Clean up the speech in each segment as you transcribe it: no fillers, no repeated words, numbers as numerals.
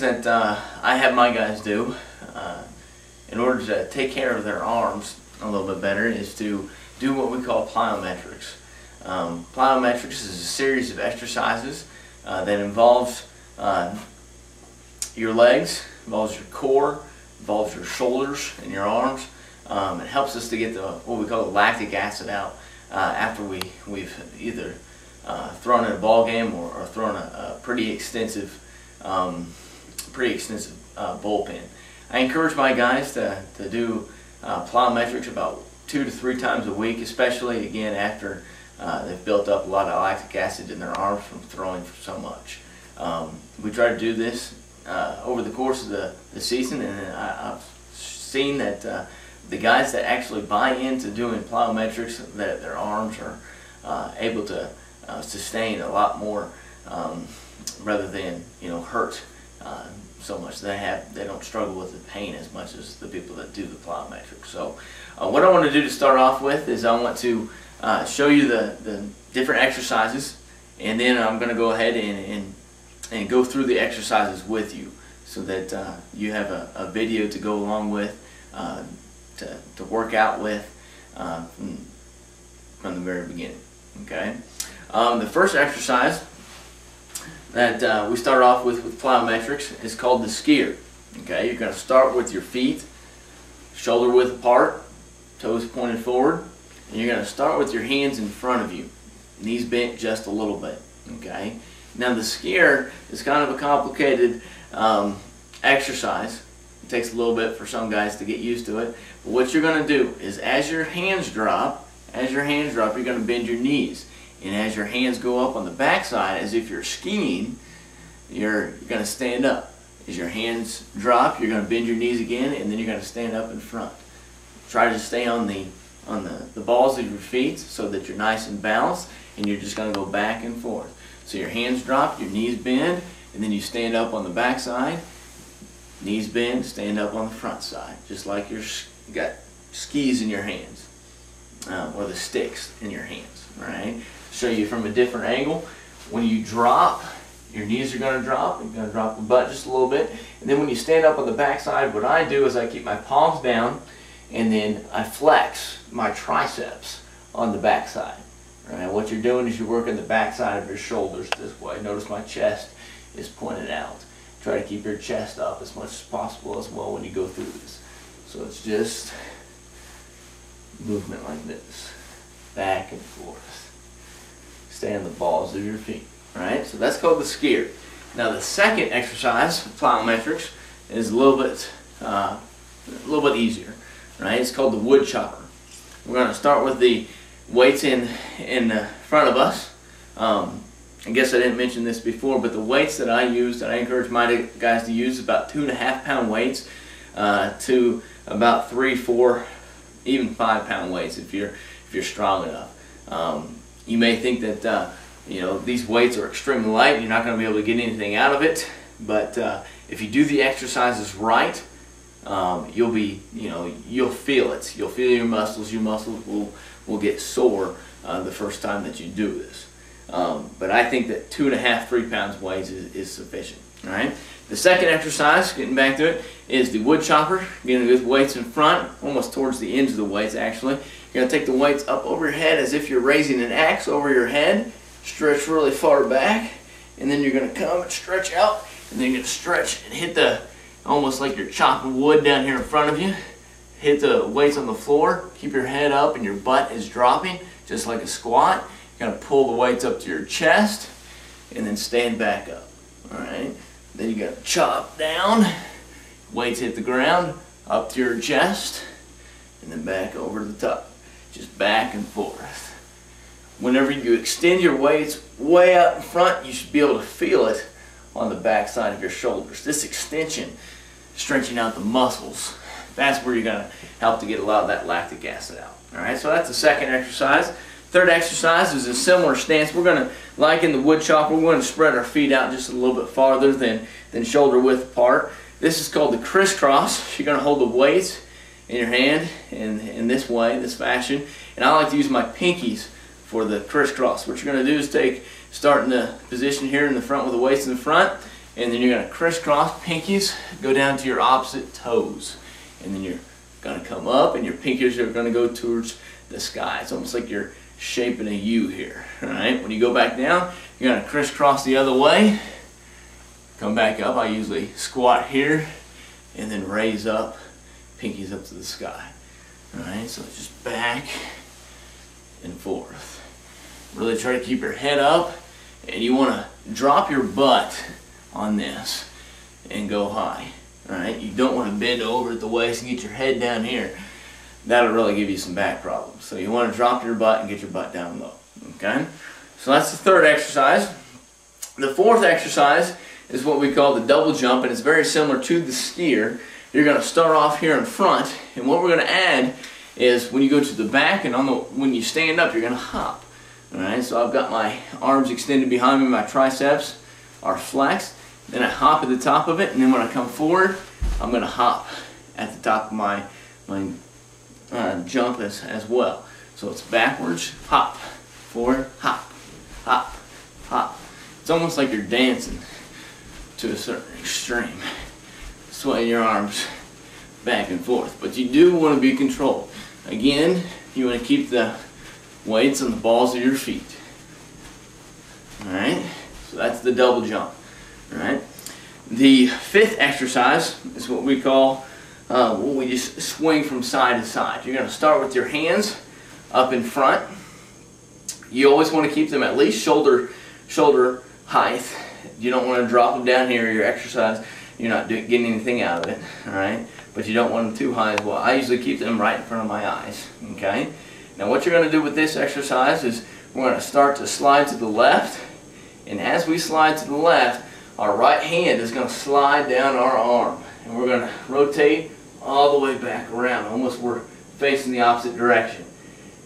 that I have my guys do in order to take care of their arms a little bit better is to do what we call plyometrics. Plyometrics is a series of exercises that involves your legs, involves your core, involves your shoulders and your arms. It helps us to get what we call the lactic acid out after we've either thrown in a ball game or thrown a pretty extensive bullpen. I encourage my guys to do plyometrics about 2 to 3 times a week, especially again after they've built up a lot of lactic acid in their arms from throwing so much. We try to do this over the course of the season, and I've seen that the guys that actually buy into doing plyometrics, that their arms are able to sustain a lot more rather than hurt so much. They don't struggle with the pain as much as the people that do the plyometrics. So what I want to do to start off with is I want to show you the different exercises, and then I'm going to go ahead and go through the exercises with you so that you have a video to go along with to work out with from the very beginning. Okay. The first exercise that we start off with plyometrics is called the skier. Okay, you're going to start with your feet shoulder width apart, toes pointed forward, and you're going to start with your hands in front of you, knees bent just a little bit. Okay. Now the skier is kind of a complicated exercise. It takes a little bit for some guys to get used to it. But what you're going to do is as your hands drop, you're going to bend your knees. And as your hands go up on the backside, as if you're skiing, you're going to stand up. As your hands drop, you're going to bend your knees again, and then you're going to stand up in front. Try to stay on the balls of your feet so that you're nice and balanced, and you're just going to go back and forth. So your hands drop, your knees bend, and then you stand up on the backside. Knees bend, stand up on the front side, just like you got skis in your hands, or the sticks in your hands. Right? Show you from a different angle. When you drop, your knees are going to drop. You're going to drop the butt just a little bit. And then when you stand up on the backside, what I do is I keep my palms down, and then I flex my triceps on the backside. Right? What you're doing is you're working the backside of your shoulders this way. Notice my chest is pointed out. Try to keep your chest up as much as possible as well when you go through this. So it's just movement like this, back and forth. Stay on the balls of your feet. Right? So that's called the skier. Now the second exercise, plyometrics, is a little bit easier. Right? It's called the Woodchopper. We're going to start with the weights in front of us. I guess I didn't mention this before, but the weights that I use, that I encourage my guys to use, is about 2.5 pound weights to about 3, 4, even 5 pound weights if you're strong enough. You may think that these weights are extremely light and you're not going to be able to get anything out of it, but if you do the exercises right, you'll feel it. You'll feel your muscles. Your muscles will get sore the first time that you do this. But I think that 2.5, 3 pounds weights is sufficient. All right. The second exercise, getting back to it, is the Woodchopper. Getting with weights in front, almost towards the ends of the weights actually. You're going to take the weights up over your head as if you're raising an axe over your head. Stretch really far back, and then you're going to come and stretch out, and then you're going to stretch and hit almost like you're chopping wood down here in front of you. Hit the weights on the floor. Keep your head up and your butt is dropping, just like a squat. You're going to pull the weights up to your chest, and then stand back up. All right. Then you're going to chop down. Weights hit the ground, up to your chest, and then back over the top. Just back and forth. Whenever you extend your weights way out in front, you should be able to feel it on the back side of your shoulders. This extension, stretching out the muscles, that's where you're going to help to get a lot of that lactic acid out. All right, so that's the second exercise. Third exercise is a similar stance. We're going to, like in the Woodchopper, we're going to spread our feet out just a little bit farther than shoulder width apart. This is called the crisscross. You're going to hold the weights in your hand in this way, this fashion. And I like to use my pinkies for the crisscross. What you're going to do is start in the position here in the front with the weights in the front, And then you're going to crisscross pinkies, go down to your opposite toes. And then you're going to come up and your pinkies are going to go towards the sky. It's almost like you're shaping a U here. Alright, when you go back down, you're going to crisscross the other way. Come back up. I usually squat here and then raise up, pinkies up to the sky. Alright, so it's just back and forth. Really try to keep your head up, and you want to drop your butt on this and go high. Alright, you don't want to bend over at the waist and get your head down here. That'll really give you some back problems. So you want to drop your butt and get your butt down low. Okay? So that's the third exercise. The fourth exercise is what we call the double jump, and it's very similar to the skier. You're going to start off here in front, and what we're going to add is when you go to the back and when you stand up, you're going to hop. Alright, so I've got my arms extended behind me, my triceps are flexed, then I hop at the top of it, and then when I come forward, I'm going to hop at the top of my jump as well. So it's backwards, hop, forward, hop, hop, hop. It's almost like you're dancing to a certain extreme, swaying your arms back and forth. But you do want to be controlled. Again, you want to keep the weights on the balls of your feet. Alright, so that's the double jump. Alright, the fifth exercise is what we call we just swing from side to side. You're going to start with your hands up in front. You always want to keep them at least shoulder height. You don't want to drop them down here. Your exercise, you're not getting anything out of it. Alright, but you don't want them too high as well. I usually keep them right in front of my eyes. Okay. Now what you're going to do with this exercise is we're going to start to slide to the left, and as we slide to the left, our right hand is going to slide down our arm, and we're going to rotate all the way back around, almost we're facing the opposite direction.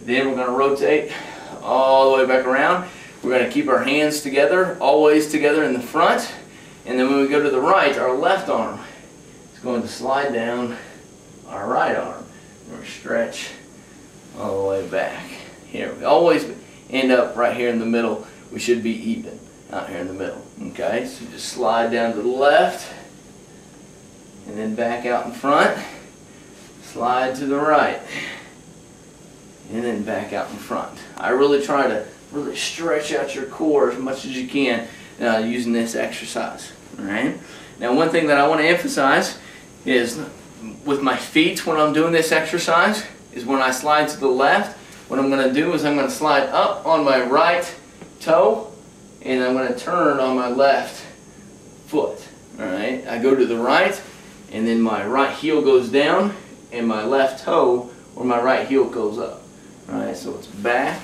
Then we're going to rotate all the way back around. We're going to keep our hands together, always together in the front, and then when we go to the right, our left arm is going to slide down our right arm. We're stretch all the way back. Here, we always end up right here in the middle. We should be even out here in the middle. Okay, so just slide down to the left, and then back out in front. Slide to the right, and then back out in front. I really try to really stretch out your core as much as you can using this exercise. All right. Now, one thing that I want to emphasize is with my feet when I'm doing this exercise is when I slide to the left, what I'm going to do is I'm going to slide up on my right toe, and I'm going to turn on my left foot. Alright, I go to the right, and then my right heel goes down, and my left toe or my right heel goes up. Alright, so it's back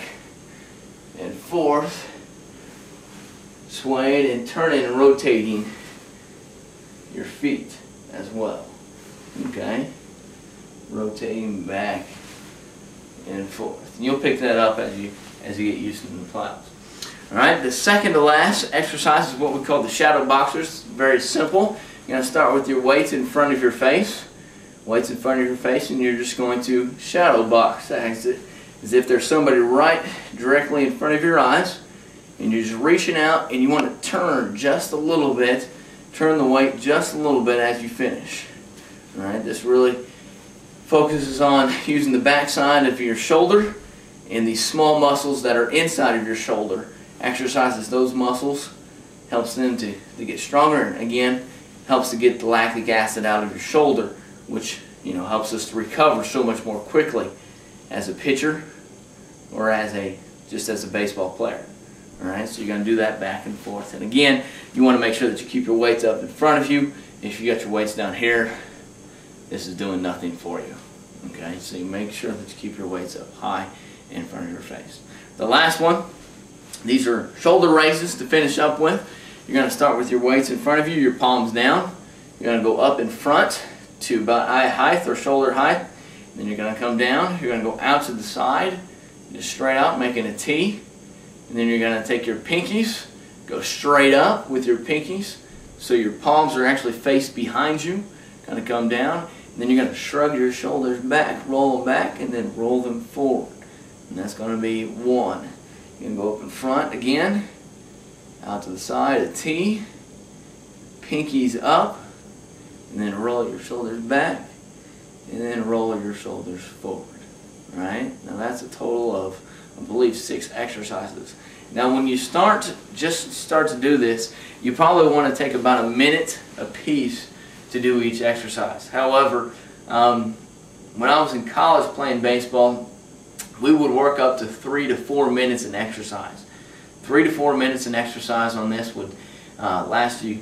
and forth, swaying and turning and rotating your feet as well. Okay, rotating back and forth. And you'll pick that up as you get used to the plows. Alright, the second to last exercise is what we call the shadow boxers. Very simple. You're going to start with your weights in front of your face. Weights in front of your face, and you're just going to shadow box as if there's somebody right directly in front of your eyes, and you're just reaching out and you want to turn just a little bit, turn the weight just a little bit as you finish. Alright, this really focuses on using the back side of your shoulder and these small muscles that are inside of your shoulder. Exercises those muscles, helps them to get stronger, and again helps to get the lactic acid out of your shoulder, which helps us to recover so much more quickly as a pitcher or just as a baseball player. Alright, so you're going to do that back and forth, and again you want to make sure that you keep your weights up in front of you. If you got your weights down here, this is doing nothing for you. Okay, so you make sure that you keep your weights up high in front of your face. The last one, these are shoulder raises to finish up with. You're going to start with your weights in front of you, your palms down. You're going to go up in front to about eye height or shoulder height. Then you're going to come down. You're going to go out to the side, just straight out, making a T. And then you're going to take your pinkies, go straight up with your pinkies, so your palms are actually faced behind you. Kind of come down. And then you're going to shrug your shoulders back, roll them back, and then roll them forward. And that's going to be one. You're going to go up in front again, out to the side, a T, pinkies up, and then roll your shoulders back, and then roll your shoulders forward. Right? Now that's a total of, I believe, 6 exercises. Now when you start to do this, you probably want to take about a minute a piece to do each exercise. However, when I was in college playing baseball, we would work up to 3 to 4 minutes in exercise. 3 to 4 minutes in exercise on this would last you,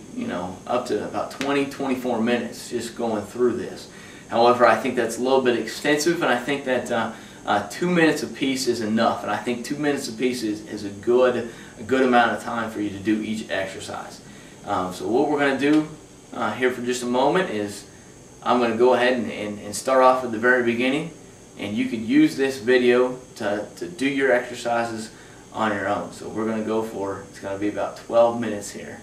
up to about 20-24 minutes just going through this. However, I think that's a little bit extensive, and I think that 2 minutes apiece is enough. And I think 2 minutes apiece is a good amount of time for you to do each exercise. So what we're going to do here for just a moment is I'm going to go ahead and start off at the very beginning, and you could use this video to do your exercises on your own. So we're going to go for, it's going to be about 12 minutes here.